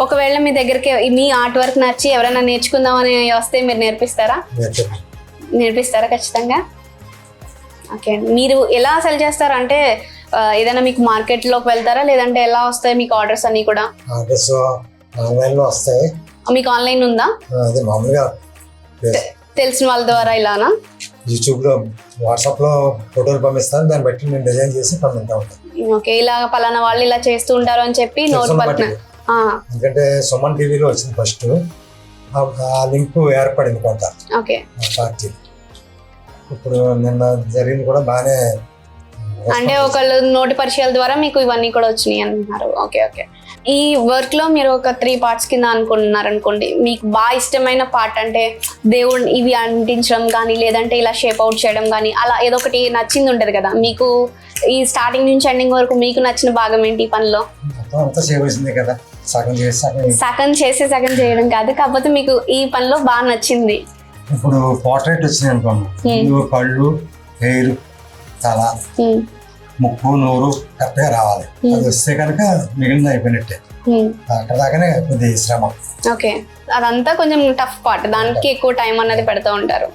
ఒకవేళ మీ దగ్గరికి మీ art work నచ్చి ఎవరైనా నేర్చుకుందామని వస్తే మీరు నేర్పిస్తారా? నేర్పిస్తారా ఖచ్చితంగా? ఓకే అండి. మీరు ఎలా సెల్ చేస్తారు అంటే ఏదైనా మీకు మార్కెట్లోకి వెళ్తారా లేదంటే ఎలా వస్తాయి మీకు ఆర్డర్స్ అన్ని కూడా? ఆర్డర్స్ ఆన్లైన్లో వస్తాయి. మీకు ఆన్లైన్ ఉందా? అదే మామూలుగా తెలిసిన వాళ్ళ ద్వారా ఇలానా? యూట్యూబ్లో వాట్సాప్లో ఫోటోలు పంపిస్తాను, దాన్ని బట్టి నేను డిజైన్ చేసి పంపిస్తా ఉంటాను. ఓకే, ఇలా పలానా వాళ్ళు ఇలా చేస్తూ ఉంటారు అని చెప్పి నోట్ పట్టిన. ఎందుకంటే సుమన్ టీవీలో వచ్చింది ఫస్ట్, ఆ లింక్ ఏర్పడింది కొంత పార్టీ. ఇప్పుడు నిన్న జరిగింది కూడా బాగానే, అంటే ఒకళ్ళు నోటి పరిచయాల ద్వారా మీకు ఇవన్నీ కూడా వచ్చినాయి అంటున్నారు. Okay okay. ఈ వర్క్ లో మీరు ఒక 3 parts కింద అనుకుంటున్నారు అనుకోండి, మీకు బాగా ఇష్టమైన పార్ట్ అంటే దేవుడు ఇవి అంటించడం కానీ లేదంటే ఇలా షేప్ అవుట్ చేయడం కానీ అలా ఏదో ఒకటి నచ్చింది ఉంటుంది కదా మీకు? ఈ స్టార్టింగ్ నుంచి ఎండింగ్ వరకు మీకు నచ్చిన భాగం ఏంటి ఈ పనిలో? కదా, సగం చేసి సగం చేయడం కాదు, కాకపోతే మీకు ఈ పనిలో బాగా నచ్చింది. ఇప్పుడు పోర్ట్రేట్ వచ్చింది అనుకోండి, కళ్ళు, హెయిర్, తల, ముక్కు, నోరు కరెక్ట్ గా రావాలి. అది వస్తే కనుక మిగిలిన అయిపోయినట్టే. అక్కడ దాకానే కొద్దిగా శ్రమ. ఓకే, అదంతా కొంచెం టఫ్ పార్ట్, దానికి ఎక్కువ టైం అన్నది పెడతా ఉంటారు.